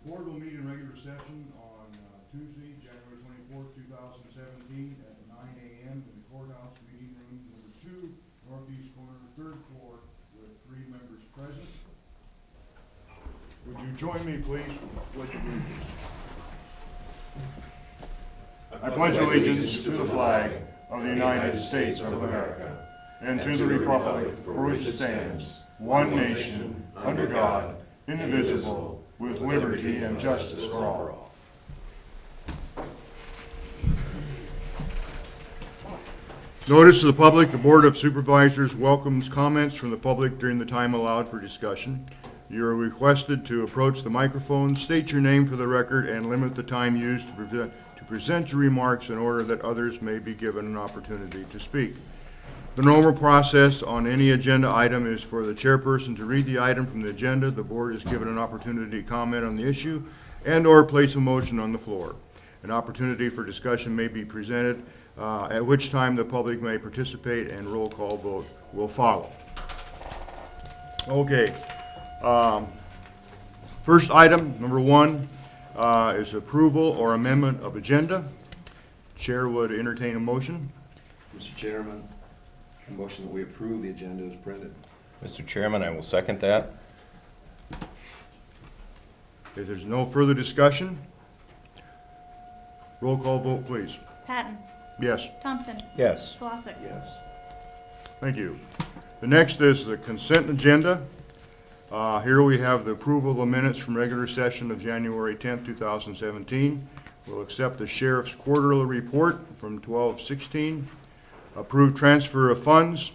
Board will meet in regular session on Tuesday, January 24th, 2017 at 9 a.m. in the courthouse meeting room number 2, northeast corner, 3rd floor, with 3 members present. Would you join me, please, with the Pledge of Allegiance? I pledge allegiance to the flag of the United States of America and to the republic for which it stands, one nation, under God, indivisible, with liberty and justice for all. Notice to the public, the Board of Supervisors welcomes comments from the public during the time allowed for discussion. You are requested to approach the microphone, state your name for the record, and limit the time used to present your remarks in order that others may be given an opportunity to speak. The normal process on any agenda item is for the chairperson to read the item from the agenda. The board is given an opportunity to comment on the issue and/or place a motion on the floor. An opportunity for discussion may be presented, at which time the public may participate and roll call vote will follow. Okay. First item, number 1, is approval or amendment of agenda. Chair would entertain a motion. Mr. Chairman, a motion that we approve the agenda as printed. Mr. Chairman, I will second that. If there's no further discussion, roll call vote, please. Patton. Yes. Thompson. Yes. Slosik. Yes. Thank you. The next is the consent agenda. Here we have the approval of the minutes from regular session of January 10th, 2017. We'll accept the sheriff's quarterly report from 12/16. Approved transfer of funds.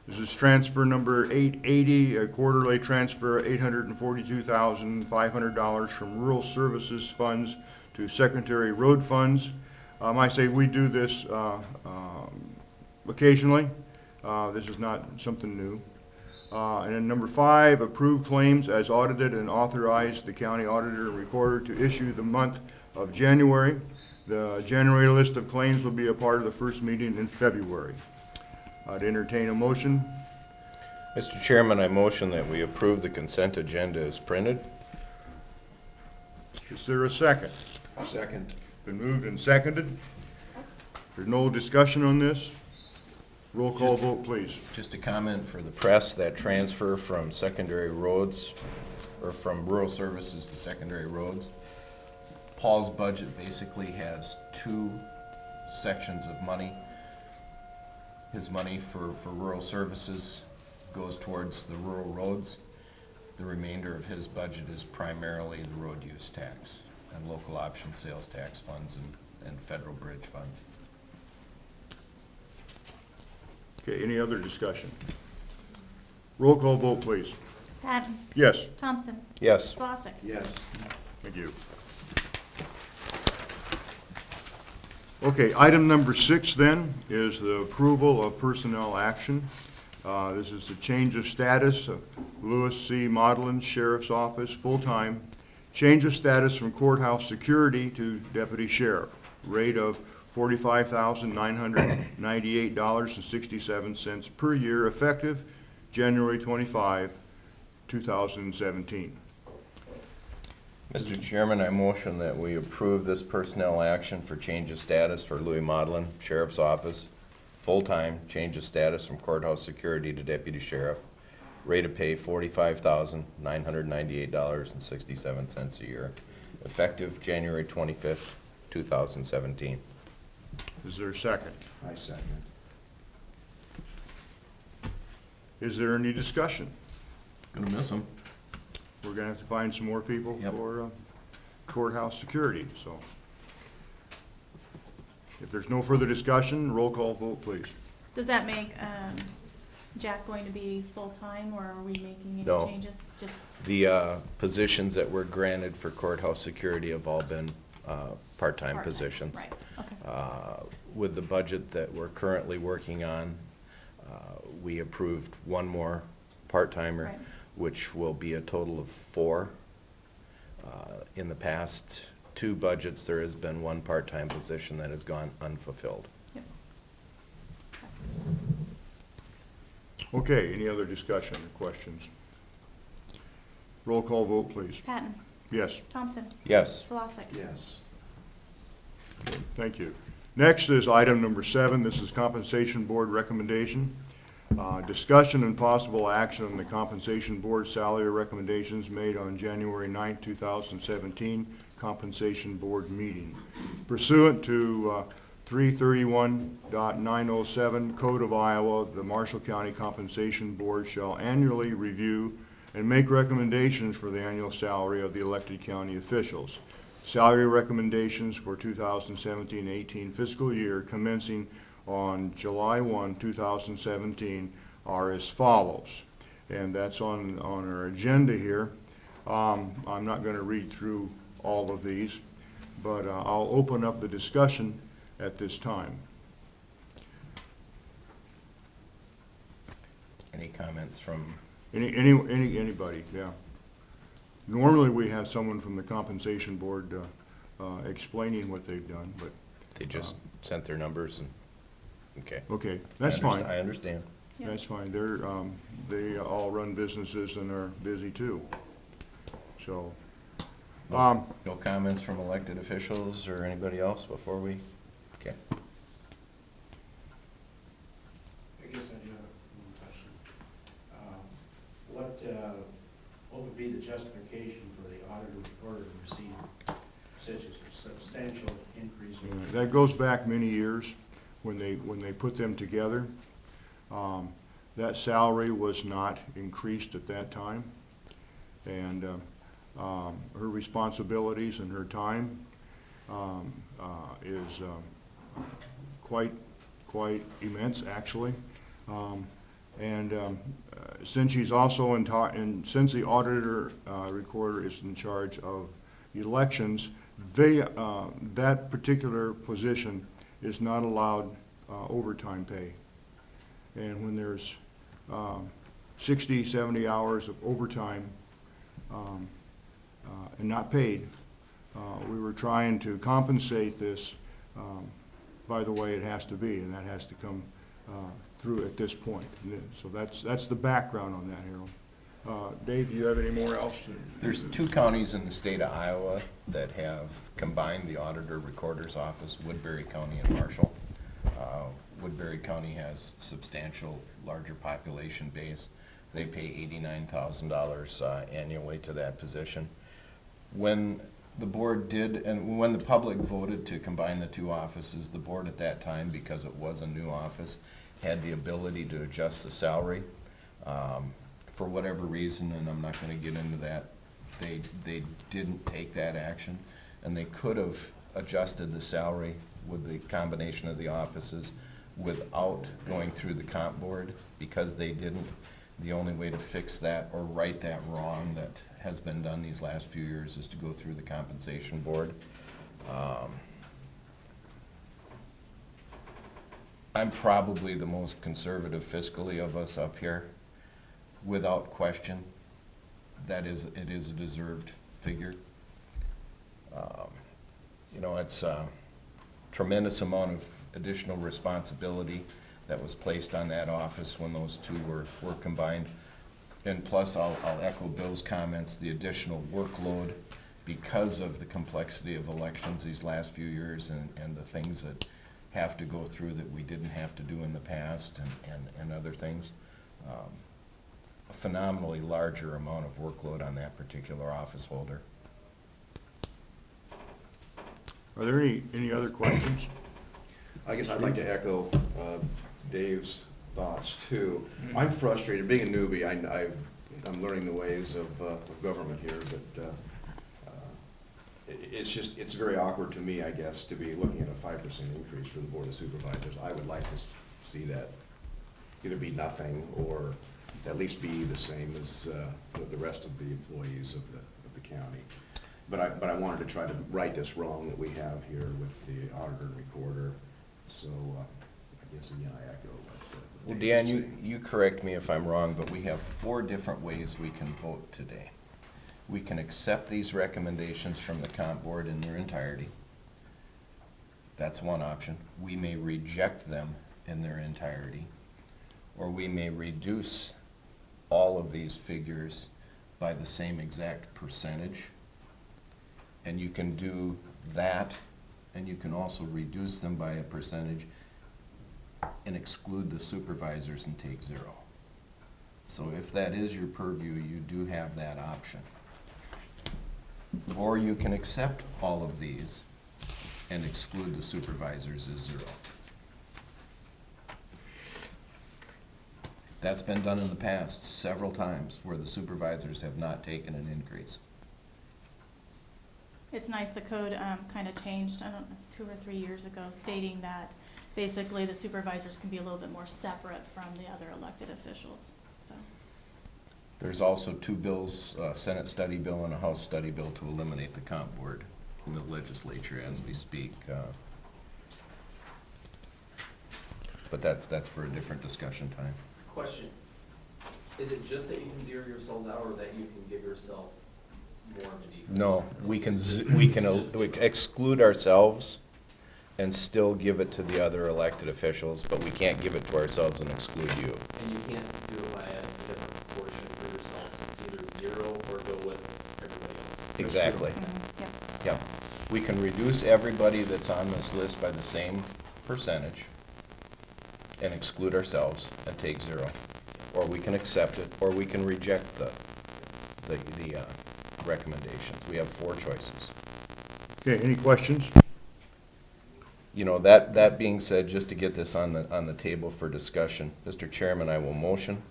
This is transfer number 880, a quarterly transfer of $842,500 from rural services funds to secondary road funds. I say we do this occasionally. This is not something new. And then number 5, approved claims as audited and authorized the county auditor and recorder to issue the month of January. The January list of claims will be a part of the first meeting in February. I'd entertain a motion. Mr. Chairman, I motion that we approve the consent agenda as printed. Is there a second? A second. Been moved and seconded. There's no discussion on this. Roll call vote, please. Just a comment for the press, that transfer from secondary roads, or from rural services to secondary roads. Paul's budget basically has 2 sections of money. His money for rural services goes towards the rural roads. The remainder of his budget is primarily the road use tax and local option sales tax funds and federal bridge funds. Okay, any other discussion? Roll call vote, please. Patton. Yes. Thompson. Yes. Slosik. Yes. Thank you. Okay, item number 6 then is the approval of personnel action. This is the change of status of Lewis C. Maudlin, Sheriff's Office, full-time. Change of status from courthouse security to deputy sheriff. Rate of $45,998.67 per year, effective January 25, 2017. Mr. Chairman, I motion that we approve this personnel action for change of status for Louis Maudlin, Sheriff's Office, full-time, change of status from courthouse security to deputy sheriff, rate of pay $45,998.67 a year, effective January 25th, 2017. Is there a second? I second. Is there any discussion? Gonna miss him. We're gonna have to find some more people Yep. for courthouse security, so. If there's no further discussion, roll call vote, please. Does that make Jack going to be full-time, or are we making any No. changes? Just The positions that were granted for courthouse security have all been part-time part-time. positions. Right, okay. With the budget that we're currently working on, we approved one more part-timer, Right. which will be a total of 4. In the past 2 budgets, there has been 1 part-time position that has gone unfulfilled. Yep. Okay, any other discussion or questions? Roll call vote, please. Patton. Yes. Thompson. Yes. Solosek. Yes. Thank you. Next is item number 7. This is Compensation Board recommendation. Discussion and possible action on the Compensation Board salary recommendations made on January 9, 2017 Compensation Board meeting. Pursuant to 331.907 Code of Iowa, the Marshall County Compensation Board shall annually review and make recommendations for the annual salary of the elected county officials. Salary recommendations for 2017-18 fiscal year commencing on July 1, 2017 are as follows. And that's on our agenda here. I'm not going to read through all of these, but I'll open up the discussion at this time. Any comments from, Anybody, yeah. Normally, we have someone from the Compensation Board explaining what they've done, but, they just sent their numbers and, okay. okay, that's I fine. understand. Yeah. That's fine. They all run businesses and are busy too. So, No comments from elected officials or anybody else before we, okay. I guess I do have one question. What would be the justification for the auditor recorder to receive such a substantial increase? that goes back many years when they put them together. That salary was not increased at that time. And her responsibilities and her time is quite immense, actually. Since she's also since the auditor recorder is in charge of elections, that particular position is not allowed overtime pay. And when there's 60, 70 hours of overtime and not paid, we were trying to compensate this by the way it has to be, and that has to come through at this point. So that's the background on that, Harold. Dave, do you have any more else? There's 2 counties in the state of Iowa that have combined the auditor recorder's office, Woodbury County and Marshall. Woodbury County has substantial larger population base. They pay $89,000 annually to that position. When the board did, and when the public voted to combine the 2 offices, the board at that time, because it was a new office, had the ability to adjust the salary. For whatever reason, and I'm not going to get into that, they didn't take that action, and they could have adjusted the salary with the combination of the offices without going through the comp board. Because they didn't, the only way to fix that or right that wrong that has been done these last few years is to go through the compensation board. I'm probably the most conservative fiscally of us up here, without question. It is a deserved figure. You know, it's a tremendous amount of additional responsibility that was placed on that office when those 2 were combined. And plus, I'll echo Bill's comments, the additional workload because of the complexity of elections these last few years and the things that have to go through that we didn't have to do in the past and other things. A phenomenally larger amount of workload on that particular office holder. Are there any other questions? I guess I'd like to echo Dave's thoughts too. I'm frustrated, being a newbie, I'm learning the ways of government here, but it's very awkward to me, I guess, to be looking at a 5% increase for the Board of Supervisors. I would like to see that either be nothing or at least be the same as the rest of the employees of the county. But I wanted to try to right this wrong that we have here with the auditor and recorder. So I guess again I echo what Well, Dave Dan, is saying. you correct me if I'm wrong, but we have 4 different ways we can vote today. We can accept these recommendations from the comp board in their entirety. That's one option. We may reject them in their entirety, or we may reduce all of these figures by the same exact percentage And you can do that, and you can also reduce them by a percentage and exclude the supervisors and take 0. So if that is your purview, you do have that option. Or you can accept all of these and exclude the supervisors as 0. That's been done in the past several times where the supervisors have not taken an increase. It's nice the code kind of changed, I don't know, 2 or 3 years ago, stating that basically the supervisors can be a little bit more separate from the other elected officials, so. There's also 2 bills, a Senate study bill and a House study bill to eliminate the comp board in the legislature as we speak. But that's for a different discussion time. Question, is it just that you can zero yourselves out, or that you can give yourself more of a decrease? No, we can exclude ourselves and still give it to the other elected officials, but we can't give it to ourselves and exclude you. And you can't do it by a different proportion for yourself, it's either 0 or go with everybody else. Exactly. Yep. Yep. We can reduce everybody that's on this list by the same percentage and exclude ourselves and take 0. Or we can accept it, or we can reject the recommendations. We have 4 choices. Okay, any questions? You know, that being said, just to get this on the table for discussion, Mr. Chairman, I will motion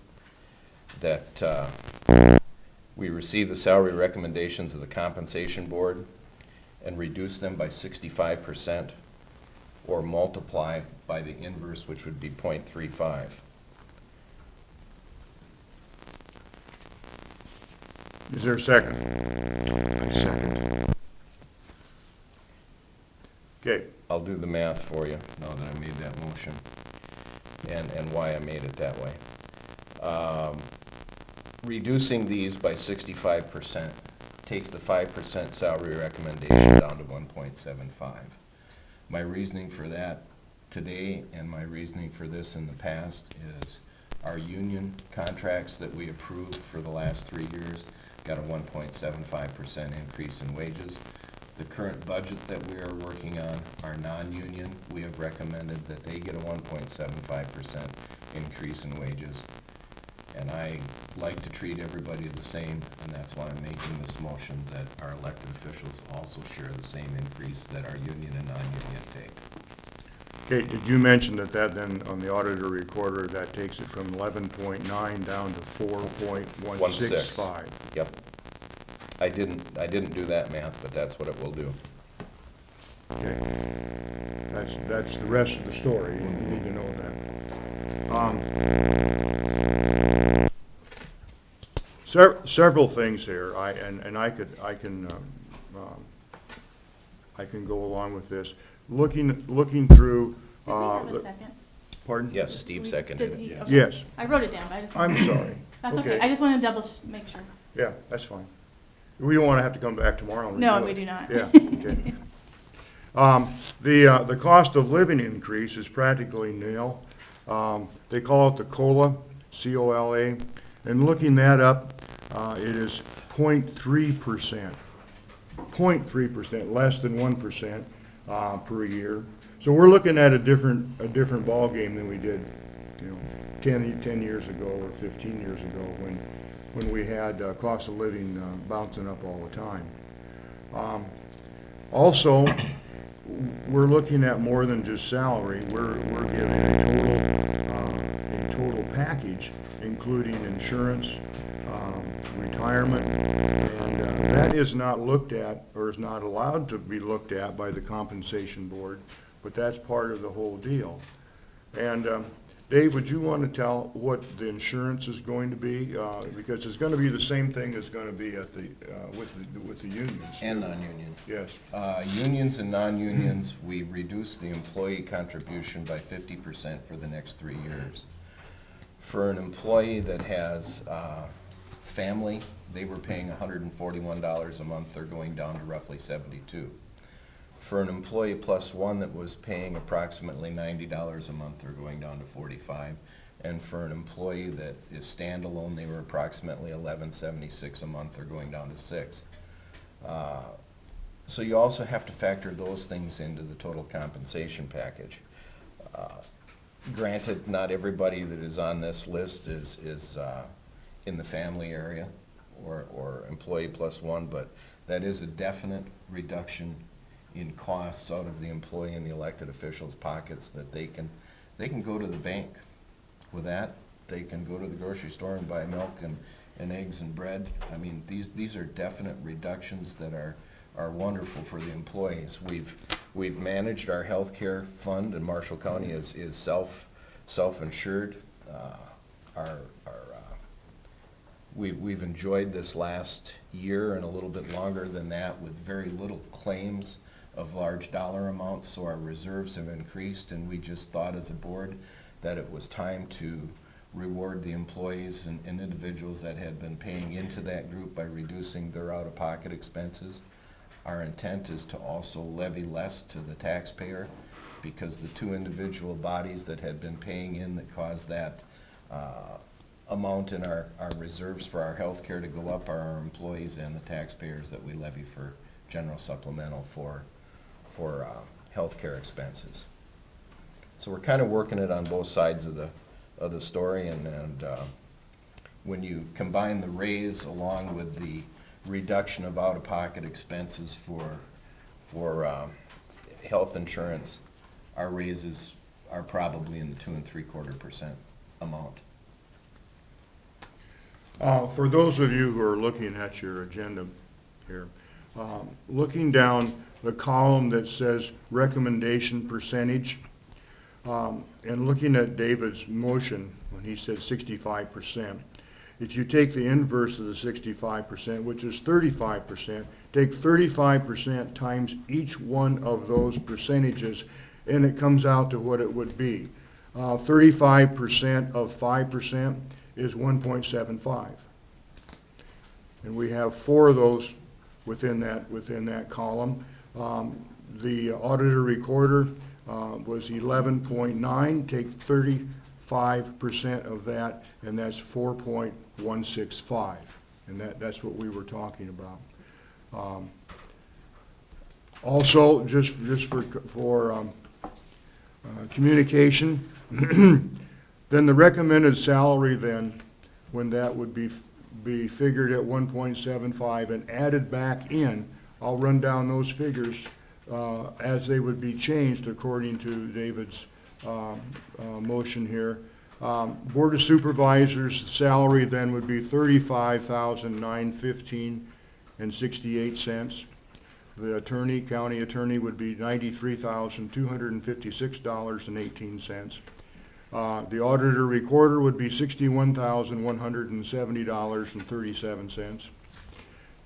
that we receive the salary recommendations of the Compensation Board and reduce them by 65%, or multiply by the inverse, which would be 0.35. Is there a second? Second. Okay, I'll do the math for you now that I made that motion and why I made it that way. Reducing these by 65% takes the 5% salary recommendation down to 1.75. My reasoning for that today and my reasoning for this in the past is our union contracts that we approved for the last 3 years got a 1.75% increase in wages. The current budget that we are working on, our non-union, we have recommended that they get a 1.75% increase in wages. And I like to treat everybody the same, and that's why I'm making this motion that our elected officials also share the same increase that our union and non-union take. okay, did you mention that then on the auditor recorder, that takes it from 11.9 down to 4.165? Yep. I didn't do that math, but that's what it will do. Okay. That's the rest of the story, you need to know that. Several things here, I can go along with this. Looking through, Did we have a second? pardon? Yes, Steve seconded Did he? it. Okay. Yes, I wrote it down, but I just. I'm sorry. That's okay, I just wanted to make sure. Yeah, that's fine. We don't want to have to come back tomorrow and No, redo we it. do not. Yeah, okay. The cost of living increase is practically nil. They call it the COLA, C-O-L-A, and looking that up, it is 0.3%. 0.3%, less than 1% per year. So we're looking at a different ballgame than we did, 10 years ago or 15 years ago when we had cost of living bouncing up all the time. Also, we're looking at more than just salary. We're giving a total package, including insurance, retirement, and that is not looked at or is not allowed to be looked at by the Compensation Board, but that's part of the whole deal. And Dave, would you want to tell what the insurance is going to be? Because it's going to be the same thing that's going to be at the with the unions. And non-union. Yes. Unions and non-unions, we reduce the employee contribution by 50% for the next 3 years. For an employee that has family, they were paying $141 a month, they're going down to roughly $72. For an employee plus one that was paying approximately $90 a month, they're going down to $45. And for an employee that is standalone, they were approximately $11.76 a month, they're going down to $6. So you also have to factor those things into the total compensation package. Granted, not everybody that is on this list is in the family area or employee plus one, but that is a definite reduction in costs out of the employee and the elected officials' pockets, that they can go to the bank with that. They can go to the grocery store and buy milk and eggs and bread. I mean, these are definite reductions that are wonderful for the employees. We've managed our healthcare fund, and Marshall County is self-insured. We've enjoyed this last year and a little bit longer than that with very little claims of large dollar amounts, so our reserves have increased, and we just thought as a board that it was time to reward the employees and individuals that had been paying into that group by reducing their out-of-pocket expenses. Our intent is to also levy less to the taxpayer, because the two individual bodies that had been paying in that caused that amount in our reserves for our health care to go up are our employees and the taxpayers that we levy for general supplemental for health care expenses. So we're kind of working it on both sides of the story, and when you combine the raise along with the reduction of out-of-pocket expenses for health insurance, our raises are probably in the 2 3/4% amount. For those of you who are looking at your agenda here, looking down the column that says recommendation percentage, and looking at David's motion when he said 65%, if you take the inverse of the 65%, which is 35%, take 35% times each one of those percentages, and it comes out to what it would be. 35% of 5% is 1.75. And we have 4 of those within that column. The auditor recorder was 11.9. Take 35% of that, and that's 4.165. And that's what we were talking about. Also, just for communication, then the recommended salary then, when that would be figured at 1.75 and added back in, I'll run down those figures as they would be changed according to David's motion here. Board of Supervisors salary then would be $35,915.68. The county attorney would be $93,256.18. The auditor recorder would be $61,170.37.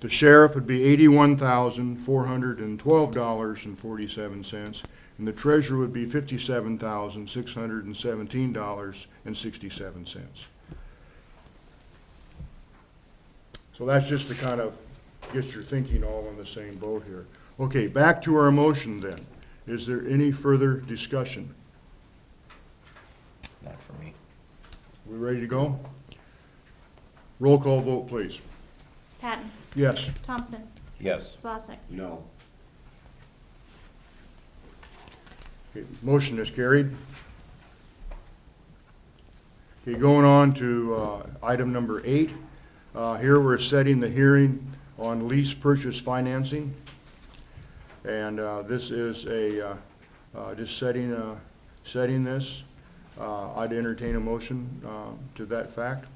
The sheriff would be $81,412.47, and the treasurer would be $57,617.67. So that's just to kind of get your thinking all in the same boat here. Okay, back to our motion then. Is there any further discussion? Not for me. We ready to go? Roll call vote, please. Patton, Yes. Thompson, Yes. Slosik, No. Okay, motion is carried. Okay, going on to item number 8. Here we're setting the hearing on lease purchase financing. And this is just setting this. I'd entertain a motion to that fact.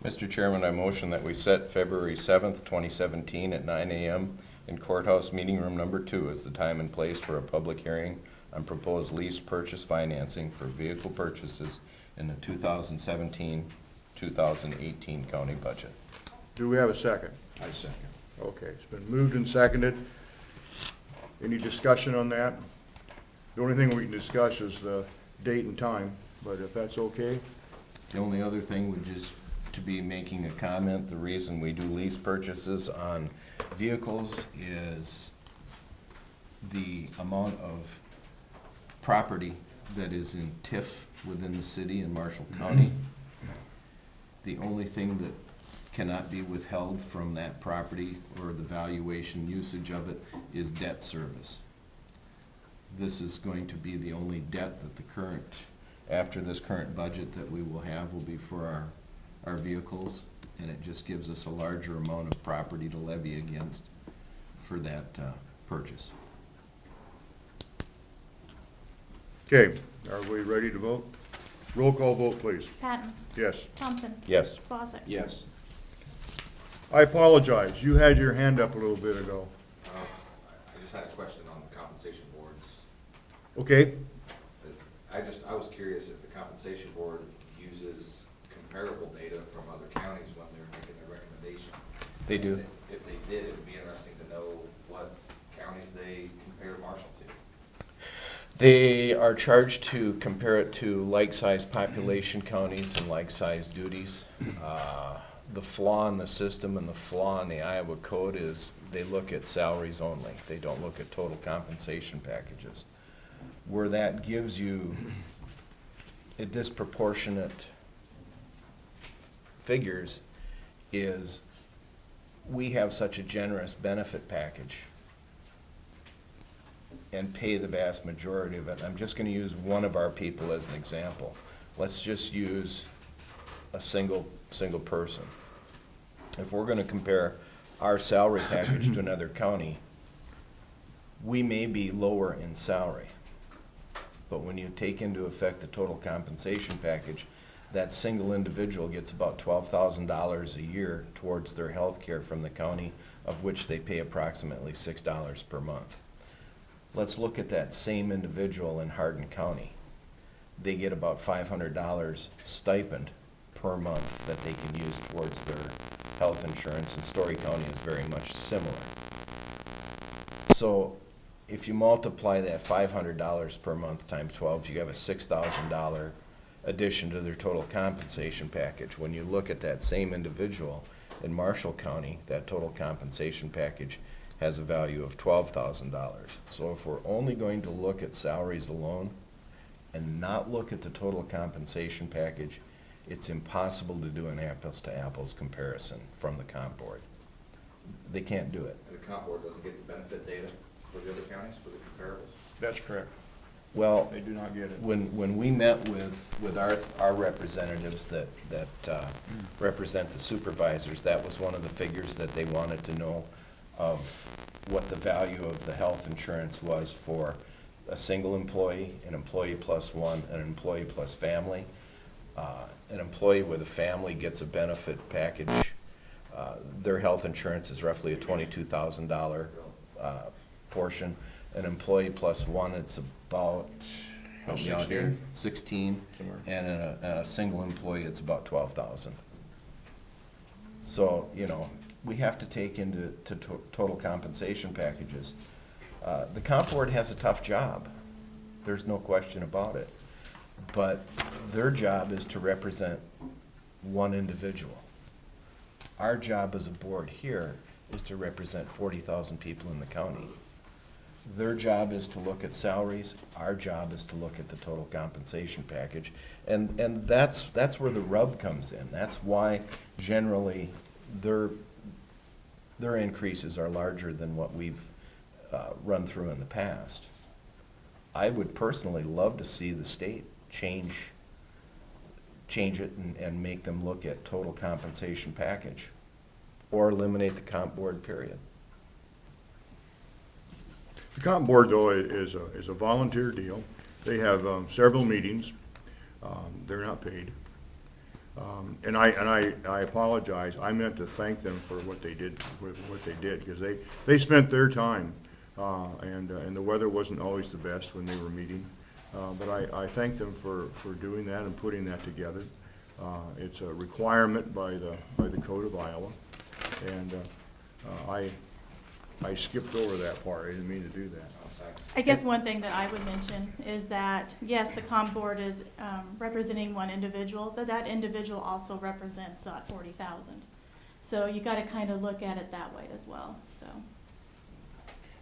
Mr. Chairman, I motion that we set February 7th, 2017 at 9 a.m. in Courthouse Meeting Room Number 2 as the time and place for a public hearing on proposed lease purchase financing for vehicle purchases in the 2017-2018 county budget. Do we have a second? I second. Okay, it's been moved and seconded. Any discussion on that? The only thing we can discuss is the date and time, but if that's okay. The only other thing would just to be making a comment, the reason we do lease purchases on vehicles is the amount of property that is in TIF within the city in Marshall County. The only thing that cannot be withheld from that property or the valuation usage of it is debt service. This is going to be the only debt that the current, after this current budget that we will have will be for our vehicles, and it just gives us a larger amount of property to levy against for that purchase. Okay, are we ready to vote? Roll call vote, please. Patton, Yes. Thompson, Yes. Slosik. Yes. I apologize, you had your hand up a little bit ago. I just had a question on the compensation boards. Okay, I was curious if the compensation board uses comparable data from other counties when they're making their recommendation. They do. If they did, it would be interesting to know what counties they compare Marshall to. They are charged to compare it to like-sized population counties and like-sized duties. The flaw in the system and the flaw in the Iowa code is they look at salaries only. They don't look at total compensation packages. Where that gives you a disproportionate figures is we have such a generous benefit package and pay the vast majority of it. I'm just gonna use one of our people as an example. Let's just use a single person. If we're gonna compare our salary package to another county, we may be lower in salary. But when you take into effect the total compensation package, that single individual gets about $12,000 a year towards their health care from the county, of which they pay approximately $6 per month. Let's look at that same individual in Hardin County. They get about $500 stipend per month that they can use towards their health insurance, and Story County is very much similar. So if you multiply that $500 per month times 12, you have a $6,000 addition to their total compensation package. When you look at that same individual in Marshall County, that total compensation package has a value of $12,000. So if we're only going to look at salaries alone and not look at the total compensation package, it's impossible to do an apples to apples comparison from the comp board. They can't do it. And the comp board doesn't get the benefit data for the other counties, for the comparables? that's correct. Well, They do not get it. when we met with our representatives that represent the supervisors, that was one of the figures that they wanted to know of what the value of the health insurance was for a single employee, an employee plus one, an employee plus family. An employee with a family gets a benefit package. Their health insurance is roughly a $22,000 portion. An employee plus one, it's about, help me out here, 16, Somewhere. and a single employee, it's about 12,000. So, you know, we have to take into total compensation packages. The comp board has a tough job. There's no question about it. But their job is to represent one individual. Our job as a board here is to represent 40,000 people in the county. Their job is to look at salaries, our job is to look at the total compensation package. And that's where the rub comes in. That's why generally their increases are larger than what we've run through in the past. I would personally love to see the state change it and make them look at total compensation package, or eliminate the comp board, period. The comp board, though, is a volunteer deal. They have several meetings. They're not paid. And I apologize. I meant to thank them for what they did, because they spent their time, and the weather wasn't always the best when they were meeting. But I thank them for doing that and putting that together. It's a requirement by the Code of Iowa, and I skipped over that part. I didn't mean to do that. I guess one thing that I would mention is that, yes, the comp board is representing one individual, but that individual also represents that 40,000. So you gotta kind of look at it that way as well, so.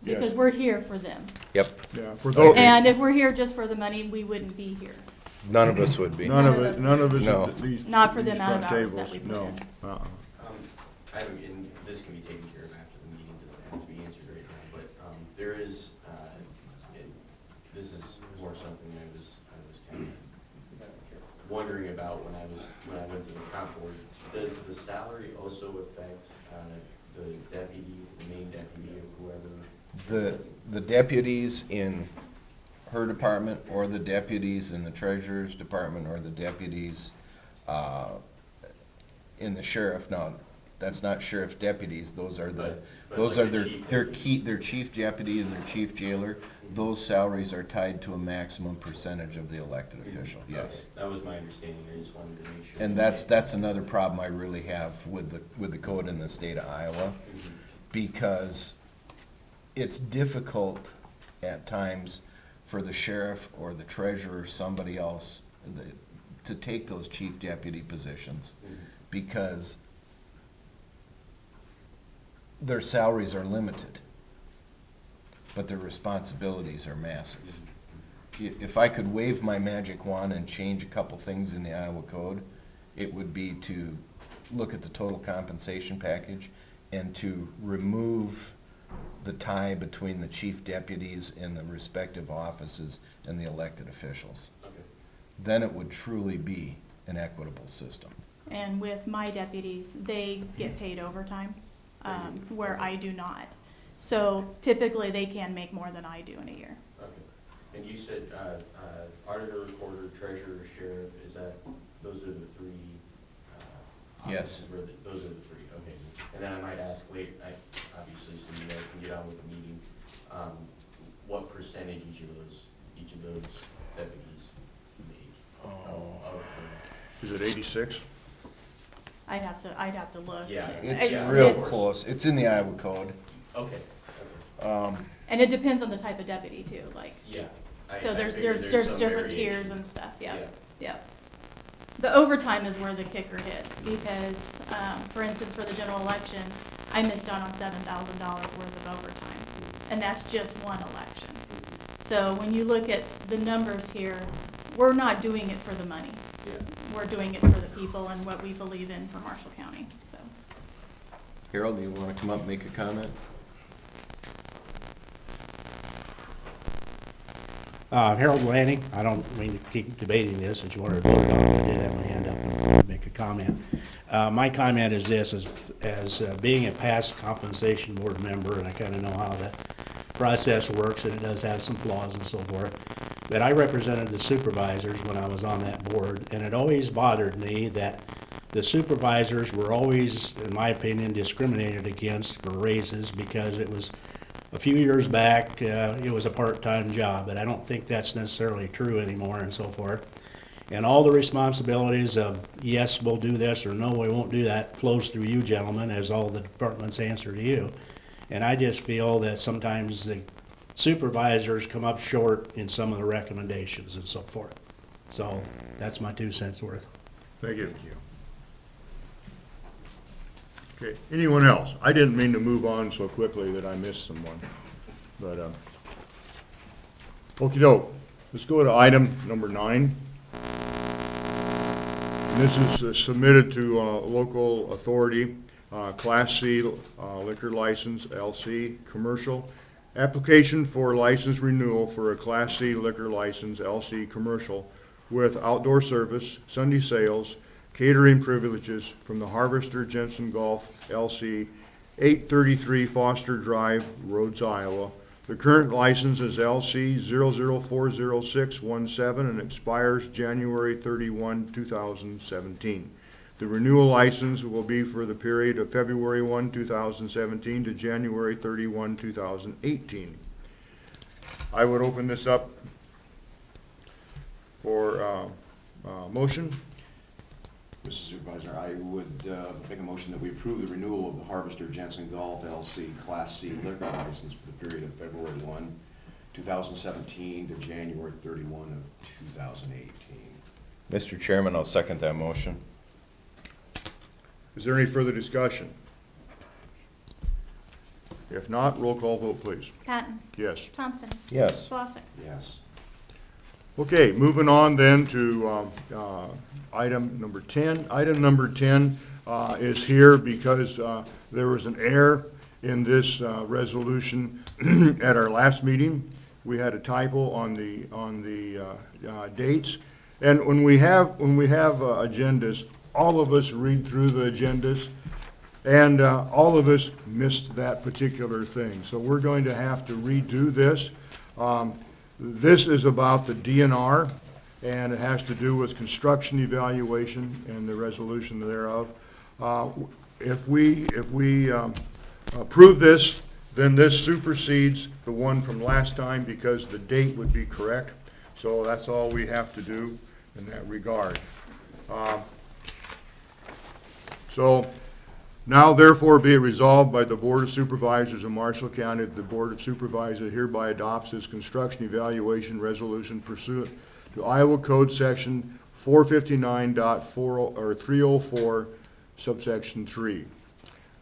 Because Yes. we're here for them. Yep, Yeah, for those, And if we're here just for the money, we wouldn't be here. none of us would be. none of it No. at these. Not for the these amount of front hours that tables. we put No. in. and this can be taken care of after the meeting, doesn't have to be answered right now, but, there is, and this is more something I was kind of wondering about when I went to the comp board. Does the salary also affect, the deputies, the main deputy or whoever? The deputies in her department, or the deputies in the treasurer's department, or the deputies in the sheriff, no, that's not sheriff deputies, those are the, But those like are the chief their deputy. their chief deputy and their chief jailer. Those salaries are tied to a maximum percentage of the elected official, yes. Okay, that was my understanding, I just wanted to make sure. And that's another problem I really have with the code in the state of Iowa, Mhm. because it's difficult at times for the sheriff or the treasurer or somebody else to take those chief deputy positions, Mhm. because their salaries are limited, but their responsibilities are massive. If I could wave my magic wand and change a couple things in the Iowa code, it would be to look at the total compensation package and to remove the tie between the chief deputies in the respective offices and the elected officials. Okay. Then it would truly be an equitable system. And with my deputies, they get paid overtime, where I do not. So typically, they can make more than I do in a year. Okay, and you said, auditor, recorder, treasurer, sheriff, those are the three, Yes. offices where those are the three, okay. And then I might ask, obviously, so you guys can get on with the meeting, what percentage each of those deputies make? Is it 86? I'd have to look. Yeah. It's Yeah. real close. It's in the Iowa code. Okay, And it depends on the type of deputy too, like, yeah. so I there's figured different some tiers variation. and stuff, yeah, Yeah. yeah. The overtime is where the kicker hits, because, for instance, for the general election, I missed out on $7,000 worth of overtime, and that's just one election. So when you look at the numbers here, we're not doing it for the money. Yeah. We're doing it for the people and what we believe in for Marshall County, so. Harold, do you want to come up and make a comment? Harold Lanning, I don't mean to keep debating this, since you wanted to vote on it, I did have my hand up and make a comment. My comment is this, as being a past compensation board member, and I kind of know how the process works, and it does have some flaws and so forth, but I represented the supervisors when I was on that board, and it always bothered me that the supervisors were always, in my opinion, discriminated against for raises, because it was a few years back, it was a part-time job, but I don't think that's necessarily true anymore and so forth. And all the responsibilities of, yes, we'll do this, or no, we won't do that, flows through you gentlemen, as all the departments answer to you. And I just feel that sometimes the supervisors come up short in some of the recommendations and so forth. So that's my 2 cents worth. Thank you. Okay, anyone else? I didn't mean to move on so quickly that I missed someone, but, okey-doke. Let's go to item number 9. And this is submitted to local authority, Class C liquor license, LC, commercial. Application for license renewal for a Class C liquor license, LC, commercial, with outdoor service, Sunday sales, catering privileges from the Harvester Jensen Golf, LC, 833 Foster Drive, Rhodes, Iowa. The current license is LC 0040617 and expires January 31, 2017. The renewal license will be for the period of February 1, 2017 to January 31, 2018. I would open this up for motion. Mr. Supervisor, I would make a motion that we approve the renewal of the Harvester Jensen Golf LC Class C liquor license for the period of February 1, 2017 to January 31 of 2018. Mr. Chairman, I'll second that motion. Is there any further discussion? If not, roll call vote, please. Patton, Yes. Thompson, Yes. Slosik, Yes. Okay, moving on then to item number 10. Item number 10 is here because there was an error in this resolution at our last meeting. We had a typo on the dates. And when we have agendas, all of us read through the agendas, and all of us missed that particular thing. So we're going to have to redo this. This is about the DNR, and it has to do with construction evaluation and the resolution thereof. If we approve this, then this supersedes the one from last time because the date would be correct. So that's all we have to do in that regard. So now therefore be it resolved by the Board of Supervisors of Marshall County that the Board of Supervisors hereby adopts this construction evaluation resolution pursuant to Iowa Code Section 459.304 subsection 3.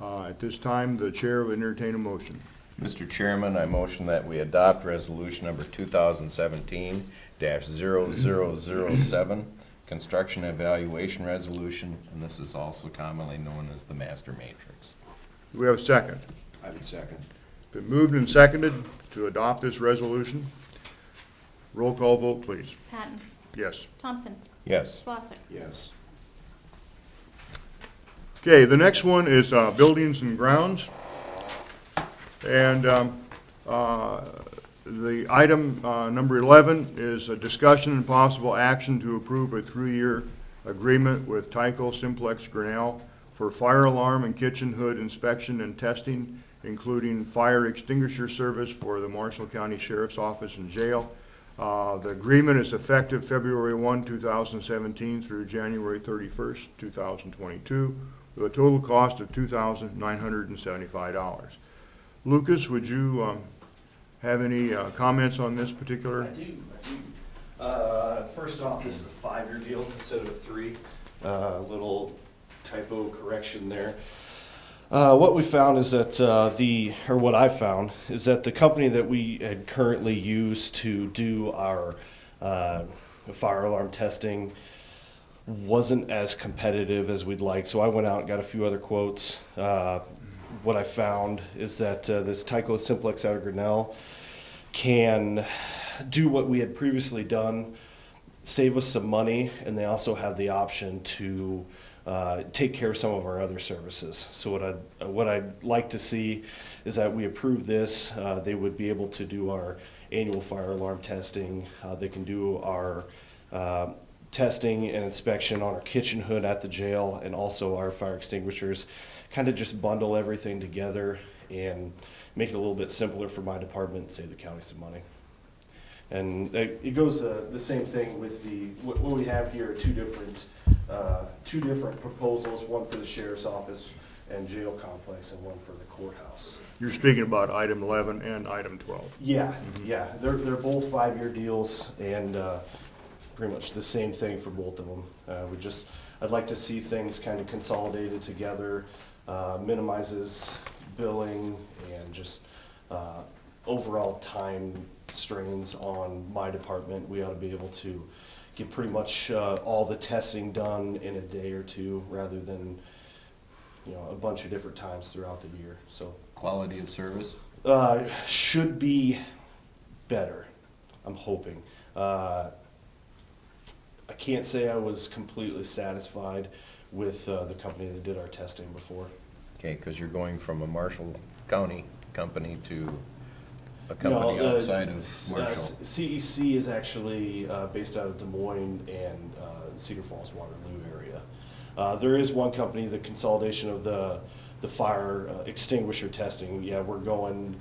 At this time, the chair will entertain a motion. Mr. Chairman, I motion that we adopt resolution number 2017-0007, construction evaluation resolution, and this is also commonly known as the master matrix. Do we have a second? I would second. Been moved and seconded to adopt this resolution. Roll call vote, please. Patton, Yes. Thompson, Yes. Slosik. Yes. Okay, the next one is buildings and grounds. And the item number 11 is a discussion and possible action to approve a 3-year agreement with Tyco Simplex Grinnell for fire alarm and kitchen hood inspection and testing, including fire extinguisher service for the Marshall County Sheriff's Office and Jail. The agreement is effective February 1, 2017 through January 31st, 2022, with a total cost of $2,975. Lucas, would you have any comments on this particular? I do. First off, this is a 5-year deal instead of 3. Little typo correction there. What we found is that what I found is that the company that we had currently used to do our fire alarm testing wasn't as competitive as we'd like. So I went out and got a few other quotes. What I found is that this Tyco Simplex out of Grinnell can do what we had previously done, save us some money, and they also have the option to take care of some of our other services. So what I'd like to see is that we approve this. They would be able to do our annual fire alarm testing. They can do our testing and inspection on our kitchen hood at the jail and also our fire extinguishers. Kind of just bundle everything together and make it a little bit simpler for my department and save the county some money. And it goes the same thing with what we have here are two different proposals, one for the sheriff's office and jail complex and one for the courthouse. You're speaking about item 11 and item 12. Yeah, they're both 5-year deals and pretty much the same thing for both of them. I'd like to see things kind of consolidated together, minimizes billing and just overall time strains on my department. We ought to be able to get pretty much all the testing done in a day or two rather than a bunch of different times throughout the year. So Quality of service? should be better, I'm hoping. I can't say I was completely satisfied with the company that did our testing before. Okay, because you're going from a Marshall County company to a company outside of Marshall. CEC is actually based out of Des Moines and Cedar Falls, Waterloo area. There is one company, the consolidation of the fire extinguisher testing. Yeah, we're going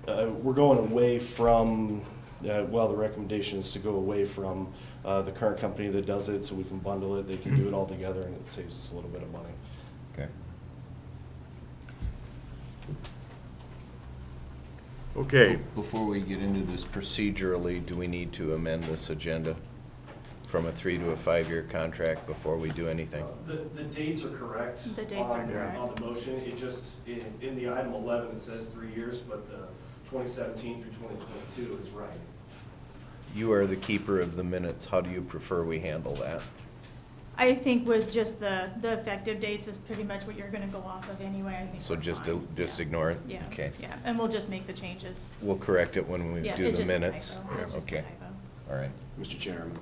away from. The recommendation is to go away from the current company that does it, so we can bundle it. They can do it all together, and it saves us a little bit of money. Okay. Okay, Before we get into this procedurally, do we need to amend this agenda from a 3 to a 5-year contract before we do anything? The dates are correct. The dates are correct. On the motion, it just, in the item 11, it says 3 years, but the 2017 through 2022 is right. You are the keeper of the minutes. How do you prefer we handle that? I think with just the effective dates is pretty much what you're gonna go off of anyway, I think So we're just, fine. just Yeah. ignore it? Yeah, Okay. yeah, and we'll just make the changes. We'll correct it when we Yeah, do it's the just a minutes. typo. It's just a Okay, typo. all right. Mr. Chairman,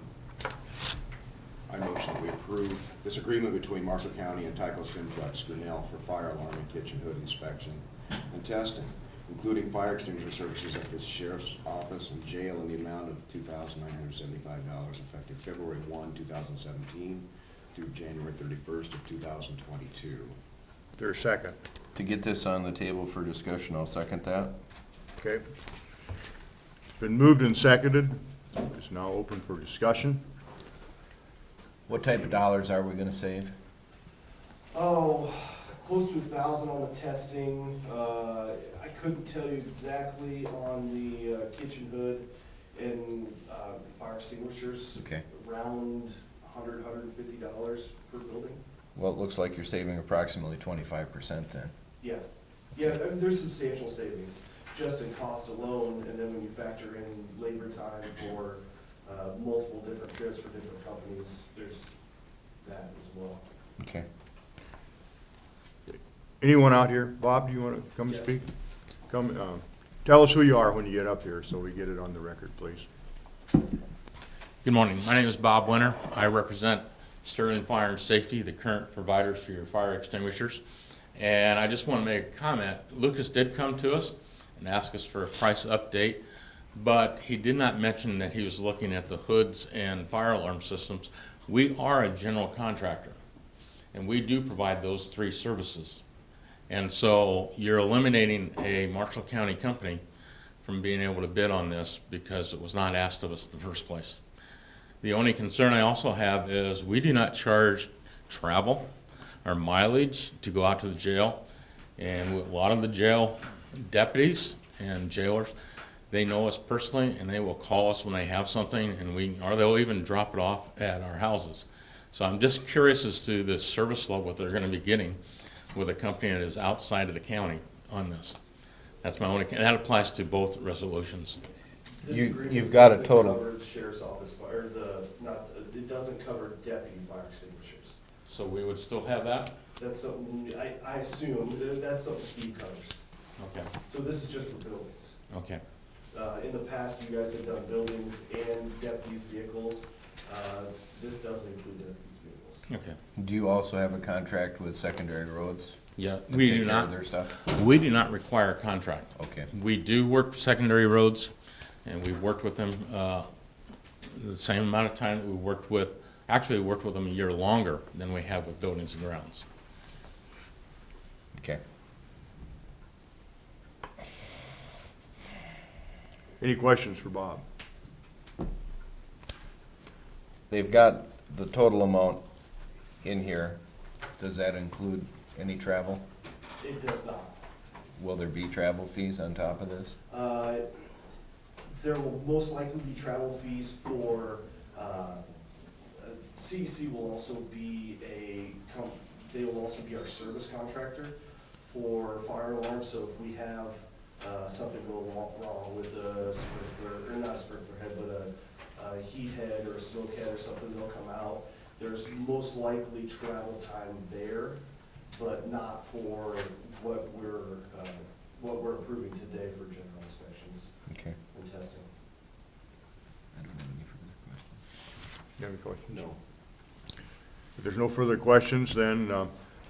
I motion that we approve this agreement between Marshall County and Tyco Simplex Grinnell for fire alarm and kitchen hood inspection and testing, including fire extinguisher services at the sheriff's office and jail in the amount of $2,975 effective February 1, 2017 through January 31st of 2022. Is there a second? To get this on the table for discussion, I'll second that. Okay. It's been moved and seconded. It's now open for discussion. What type of dollars are we gonna save? Oh, close to 1,000 on the testing. I couldn't tell you exactly on the kitchen hood and fire extinguishers. Okay. Around $150 per building. Well, it looks like you're saving approximately 25% then. Yeah, yeah, I mean, there's substantial savings just in cost alone, and then when you factor in labor time for multiple different trips for different companies, there's that as well. Okay. Anyone out here? Bob, do you want to come and Yes. speak? Come, tell us who you are when you get up here, so we get it on the record, please. Good morning. My name is Bob Winter. I represent Sterling Fire and Safety, the current providers for your fire extinguishers. And I just want to make a comment. Lucas did come to us and ask us for a price update, but he did not mention that he was looking at the hoods and fire alarm systems. We are a general contractor, and we do provide those three services. And so you're eliminating a Marshall County company from being able to bid on this because it was not asked of us in the first place. The only concern I also have is we do not charge travel or mileage to go out to the jail. And a lot of the jail deputies and jailers, they know us personally and they will call us when they have something and or they'll even drop it off at our houses. So I'm just curious as to the service level that they're gonna be getting with a company that is outside of the county on this. That's my only, and that applies to both resolutions. This You- agreement you've got a doesn't total- cover the sheriff's office fire, it doesn't cover deputy fire extinguishers. So we would still have that? That's something, I assume, that's something Steve covers. Okay, So this is just for buildings. okay. In the past, you guys have done buildings and deputies' vehicles. This doesn't include deputies' vehicles. Okay. Do you also have a contract with secondary roads? Yeah, to we take do care of not, their stuff? we do not require a contract. Okay. We do work with secondary roads, and we've worked with them the same amount of time that we worked with, actually we worked with them a year longer than we have with buildings and grounds. Okay. Any questions for Bob? They've got the total amount in here. Does that include any travel? It does not. Will there be travel fees on top of this? There will most likely be travel fees for, CEC will also be they will also be our service contractor for fire alarms, so if we have, something go wrong with a sprinkler, or not a sprinkler head, but a heat head or a smoke head or something, they'll come out. There's most likely travel time there, but not for what we're approving today for general inspections Okay. and testing. I don't have any further questions. You have any questions? No. If there's no further questions, then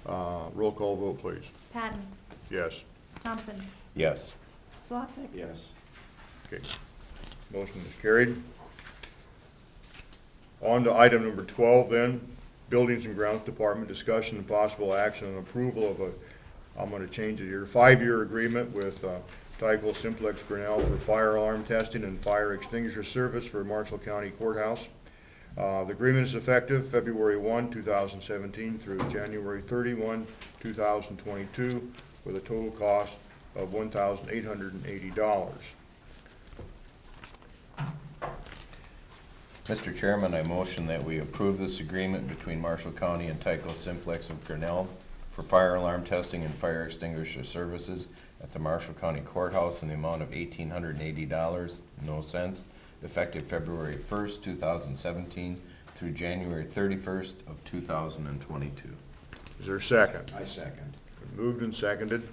roll call vote, please. Patton, Yes. Thompson, Yes. Slosik. Yes. Okay. Motion is carried. On to item number 12 then, Buildings and Grounds Department, discussion and possible action on approval of I'm gonna change it here, 5-year agreement with Tyco Simplex Grinnell for fire alarm testing and fire extinguisher service for Marshall County Courthouse. The agreement is effective February 1, 2017 through January 31, 2022, with a total cost of $1,880. Mr. Chairman, I motion that we approve this agreement between Marshall County and Tyco Simplex of Grinnell for fire alarm testing and fire extinguisher services at the Marshall County Courthouse in the amount of $1,880, no cents, effective February 1st, 2017 through January 31st of 2022. Is there a second? I second. Moved and seconded.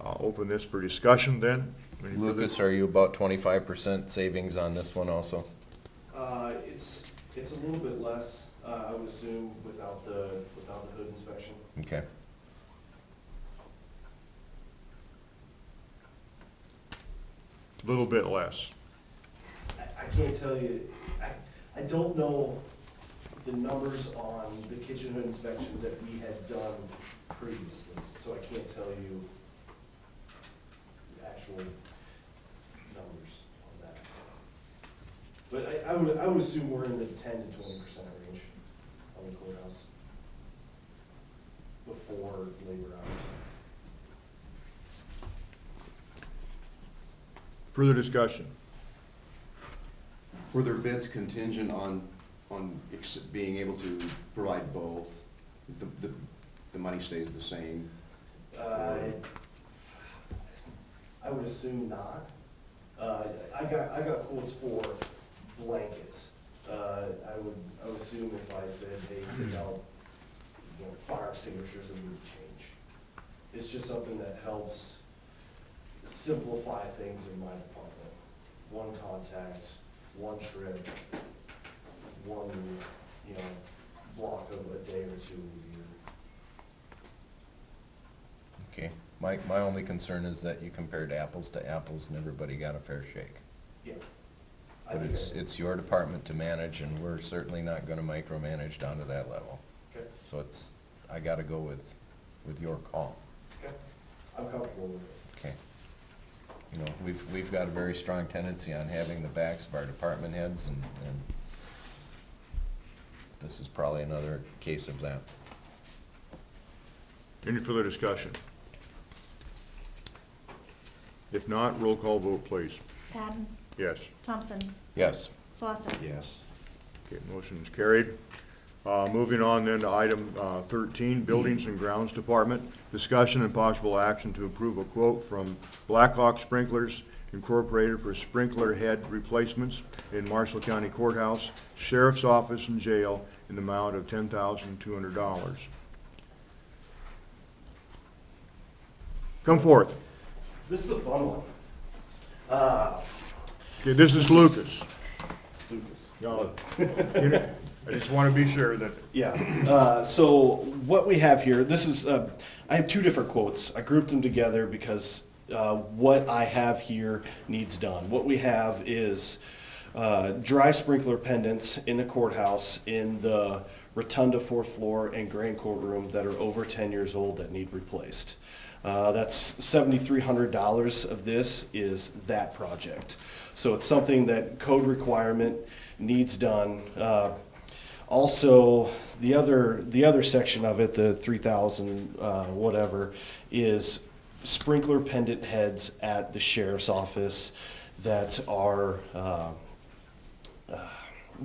I'll open this for discussion then. Any further- Lucas, are you about 25% savings on this one also? It's a little bit less, I would assume, without the hood inspection. Okay. Little bit less. I can't tell you, I don't know the numbers on the kitchen hood inspection that we had done previously, so I can't tell you the actual numbers on that. But I would assume we're in the 10 to 20% range on the courthouse before labor hours. Further discussion? Were their bids contingent on being able to provide both? The money stays the same? I would assume not. I got quotes for blankets. I would assume if I said, hey, take out, fire extinguishers, it would change. It's just something that helps simplify things in my department. One contact, one trip, one, block of a day or two a year. Okay. My only concern is that you compared apples to apples and everybody got a fair shake. Yeah. I But think it's your department to manage, and we're certainly not gonna micromanage down to that level. Okay, So I gotta go with your call. okay. I'm comfortable with it. Okay. We've got a very strong tendency on having the backs of our department heads, and this is probably another case of that. Any further discussion? If not, roll call vote, please. Patton, Yes. Thompson, Yes. Slosson. Yes. Okay, motion is carried. Moving on then to item 13, Buildings and Grounds Department. Discussion and possible action to approve a quote from Blackhawk Sprinklers Incorporated for sprinkler head replacements in Marshall County Courthouse, Sheriff's Office, and Jail in the amount of $10,200. Come forth. This is a fun one. Okay, this is Lucas. Lucas. No, I just want to be sure that, Yeah, so what we have here, this is, I have two different quotes. I grouped them together because what I have here needs done. What we have is dry sprinkler pendants in the courthouse, in the rotunda, fourth floor, and grand courtroom that are over 10 years old that need replaced. That's $7,300 of this is that project. So it's something that code requirement needs done. Also, the other section of it, the 3,000 whatever, is sprinkler pendant heads at the sheriff's office that are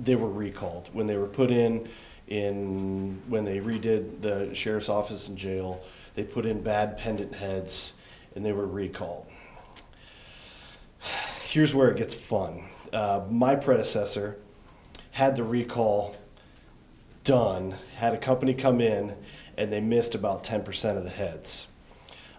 they were recalled when they were put in when they redid the sheriff's office and jail. They put in bad pendant heads and they were recalled. Here's where it gets fun. My predecessor had the recall done, had a company come in, and they missed about 10% of the heads.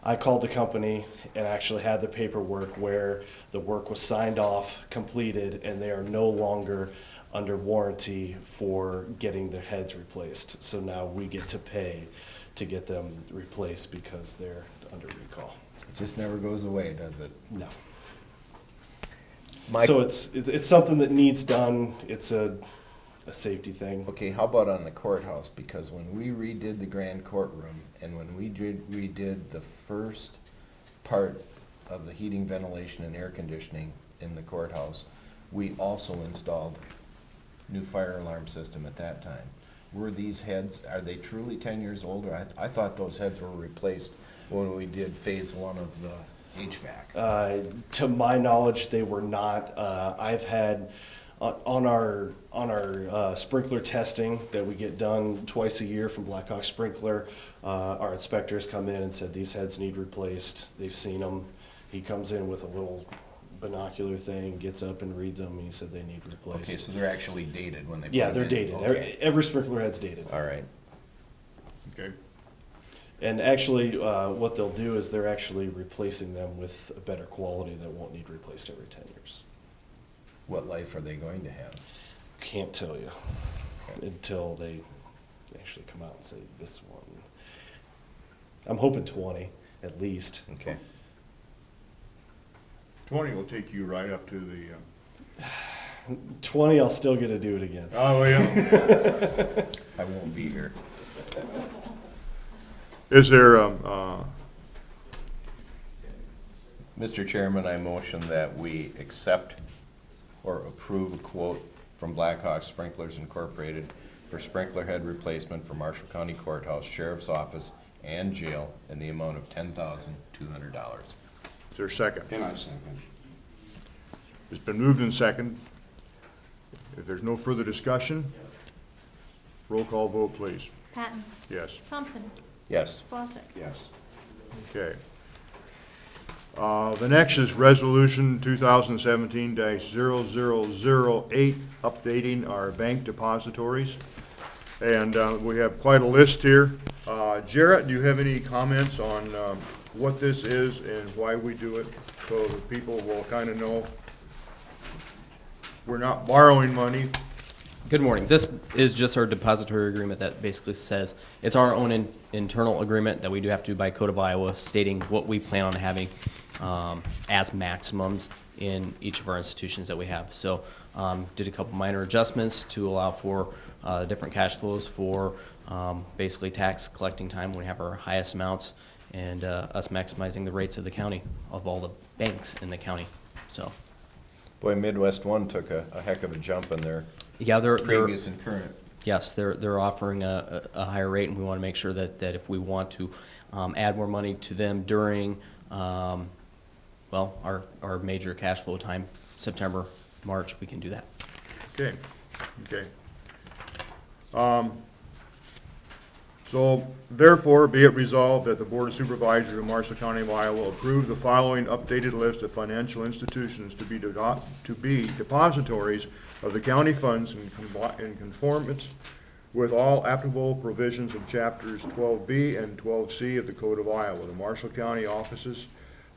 I called the company and actually had the paperwork where the work was signed off, completed, and they are no longer under warranty for getting their heads replaced. So now we get to pay to get them replaced because they're under recall. It just never goes away, does it? No. Michael- So it's something that needs done. It's a safety thing. Okay, how about on the courthouse? Because when we redid the grand courtroom and when we redid the first part of the heating, ventilation, and air conditioning in the courthouse, we also installed new fire alarm system at that time. Were these heads, are they truly 10 years old? Or I thought those heads were replaced when we did phase one of the HVAC. To my knowledge, they were not. I've had on our sprinkler testing that we get done twice a year from Blackhawk Sprinkler. Our inspectors come in and said these heads need replaced. They've seen them. He comes in with a little binocular thing, gets up and reads them, and he said they need Okay, replaced. so they're actually dated when they put Yeah, them they're in. dated. Okay. Every sprinkler head's dated. All right. Okay. And actually, what they'll do is they're actually replacing them with a better quality that won't need replaced every 10 years. What life are they going to have? Can't tell you until they actually come out and say this one. I'm hoping 20 at least. Okay. 20 will take you right up to the, 20, I'll still get to do it again. oh, yeah. I won't be here. Is there, Mr. Chairman, I motion that we accept or approve a quote from Blackhawk Sprinklers Incorporated for sprinkler head replacement for Marshall County Courthouse, Sheriff's Office, and Jail in the amount of $10,200. is there a second? And I second. It's been moved and second. If there's no further discussion, roll call vote, please. Patton, Yes. Thompson, Yes. Slosik. Yes. Okay. The next is Resolution 2017-0008, updating our bank depositories. And we have quite a list here. Jarrett, do you have any comments on what this is and why we do it? So that people will kind of know we're not borrowing money. Good morning. This is just our depository agreement that basically says it's our own internal agreement that we do have to do by Code of Iowa, stating what we plan on having as maximums in each of our institutions that we have. So did a couple minor adjustments to allow for different cash flows for basically tax collecting time when we have our highest amounts, and us maximizing the rates of the county, of all the banks in the county. So Boy, Midwest One took a heck of a jump in their yeah, they're previous and current. yes, they're offering a higher rate, and we want to make sure that if we want to add more money to them during well, our major cash flow time, September, March, we can do that. Okay, okay. So therefore, be it resolved that the Board of Supervisors of Marshall County of Iowa approve the following updated list of financial institutions to be depositories of the county funds in conformance with all applicable provisions of chapters 12B and 12C of the Code of Iowa. The Marshall County offices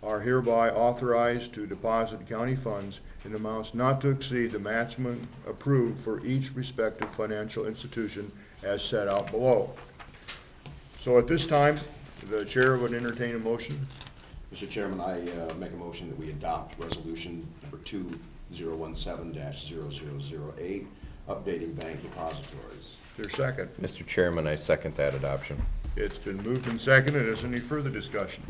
are hereby authorized to deposit county funds in amounts not to exceed the maximum approved for each respective financial institution as set out below. So at this time, the chair would entertain a motion. Mr. Chairman, I make a motion that we adopt resolution number 2017-0008, updating bank depositories. Is there a second? Mr. Chairman, I second that adoption. It's been moved and seconded. Is there any further discussion?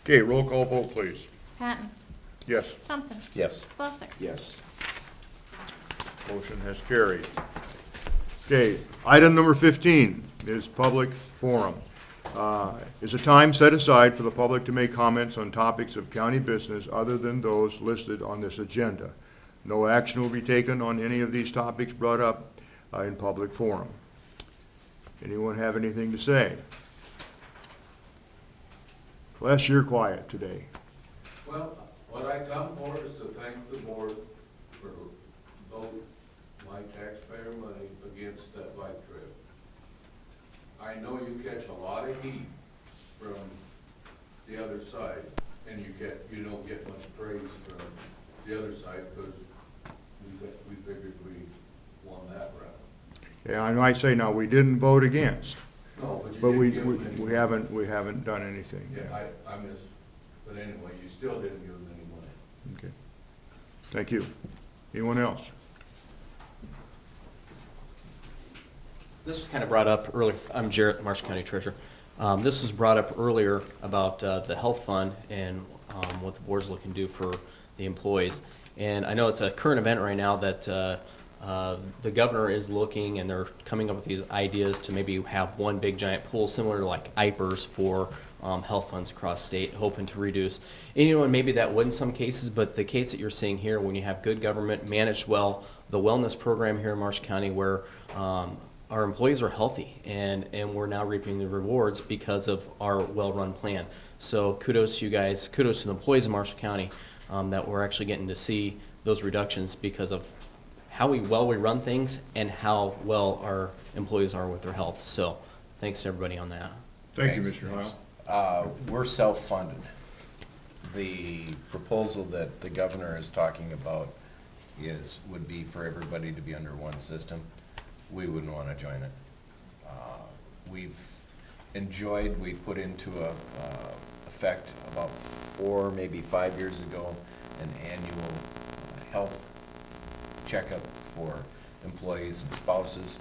Okay, roll call vote, please. Patton, Yes, Thompson, Yes. Slosik. Yes. motion has carried. Okay, item number 15 is public forum. Is a time set aside for the public to make comments on topics of county business other than those listed on this agenda. No action will be taken on any of these topics brought up in public forum. Anyone have anything to say? Les, you're quiet today. Well, what I come for is to thank the board for voting my taxpayer money against that bike trip. I know you catch a lot of heat from the other side, and you don't get much praise from the other side because we figured we won that round. Yeah, I might say now, we didn't vote against, No, but but you we, didn't give them any. we haven't done anything. Yeah, I missed, but anyway, you still didn't give them any money. Okay. Thank you. Anyone else? This was kind of brought up earlier. I'm Jarrett, Marshall County Treasurer. This was brought up earlier about the health fund and what the board's looking to do for the employees. And I know it's a current event right now that the governor is looking, and they're coming up with these ideas to maybe have one big giant pool similar to like IPERS for health funds across state, hoping to reduce. And you know, and maybe that would in some cases, but the case that you're seeing here, when you have good government managed well, the wellness program here in Marshall County where our employees are healthy, and we're now reaping the rewards because of our well-run plan. So kudos to you guys, kudos to the employees of Marshall County, that we're actually getting to see those reductions because of how well we run things and how well our employees are with their health. So thanks to everybody on that. Thank you, Mr. Heil. We're self-funded. The proposal that the governor is talking about would be for everybody to be under one system. We wouldn't want to join it. We put into effect about 4, maybe 5 years ago, an annual health checkup for employees and spouses.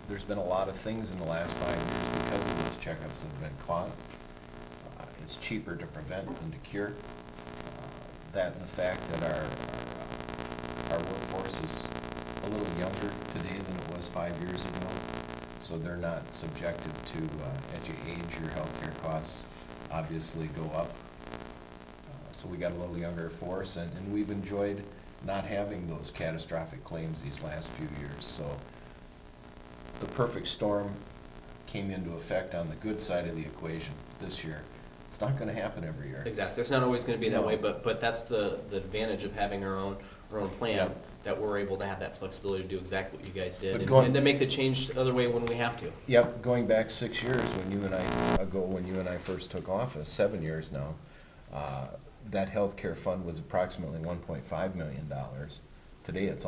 There's been a lot of things in the last 5 years because of those checkups that have been caught. It's cheaper to prevent than to cure. That and the fact that our workforce is a little younger today than it was 5 years ago, so they're not subjected to, as you age, your healthcare costs obviously go up. So we got a little younger force, and we've enjoyed not having those catastrophic claims these last few years. So the perfect storm came into effect on the good side of the equation this year. It's not gonna happen every year. Exactly. It's not always going to be that No. way, but that's the advantage of having our own plan, Yep. that we're able to have that flexibility to do exactly what you guys did, But and then make the change the other way when we have to. Yep, going back 6 years when you and I first took office, 7 years now, that healthcare fund was approximately $1.5 million. Today it's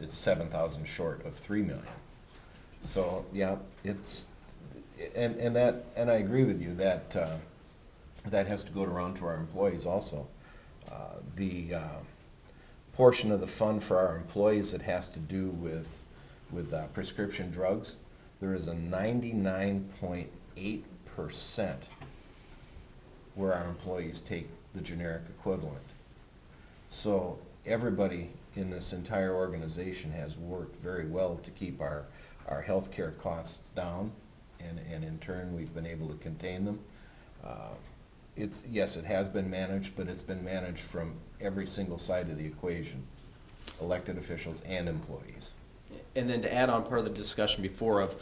7,000 short of 3 million. So, yeah, and I agree with you that that has to go around to our employees also. The portion of the fund for our employees that has to do with prescription drugs, there is a 99.8% where our employees take the generic equivalent. So everybody in this entire organization has worked very well to keep our healthcare costs down, and in turn we've been able to contain them. Yes, it has been managed, but it's been managed from every single side of the equation, elected officials and employees. And then to add on part of the discussion before of,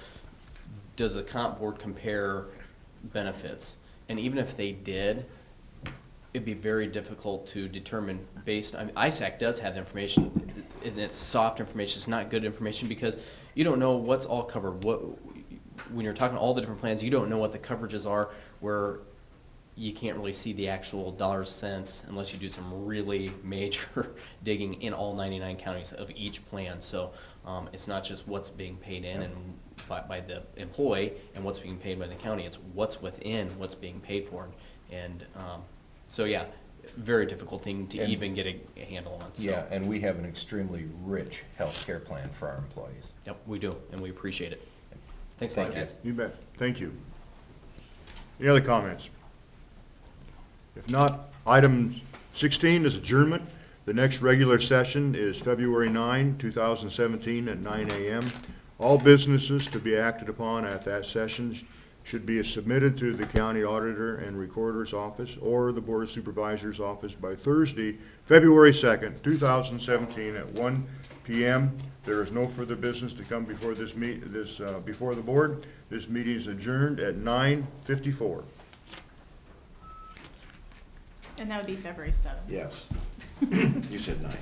does the comp board compare benefits? And even if they did, it'd be very difficult to determine ISAC does have the information, and it's soft information, it's not good information, because you don't know what's all covered. When you're talking all the different plans, you don't know what the coverages are, where you can't really see the actual dollars, cents, unless you do some really major digging in all 99 counties of each plan. So it's not just what's being paid in and by the employee and what's being paid by the county. It's what's within what's being paid for. And so, yeah, very difficult thing to even get a handle on. So. Yeah, and we have an extremely rich health care plan for our employees. Yep, we do, and we appreciate it. Thanks a Thank lot, you. guys. You bet. Thank you. Any other comments? If not, item 16 is adjournment. The next regular session is February 9, 2017 at 9 a.m. All businesses to be acted upon at that session should be submitted to the county auditor and recorder's office or the Board of Supervisors office by Thursday, February 2nd, 2017 at 1 p.m. There is no further business to come before before the board. This meeting is adjourned at 9:54. And that would be February 7th. Yes. You said 9.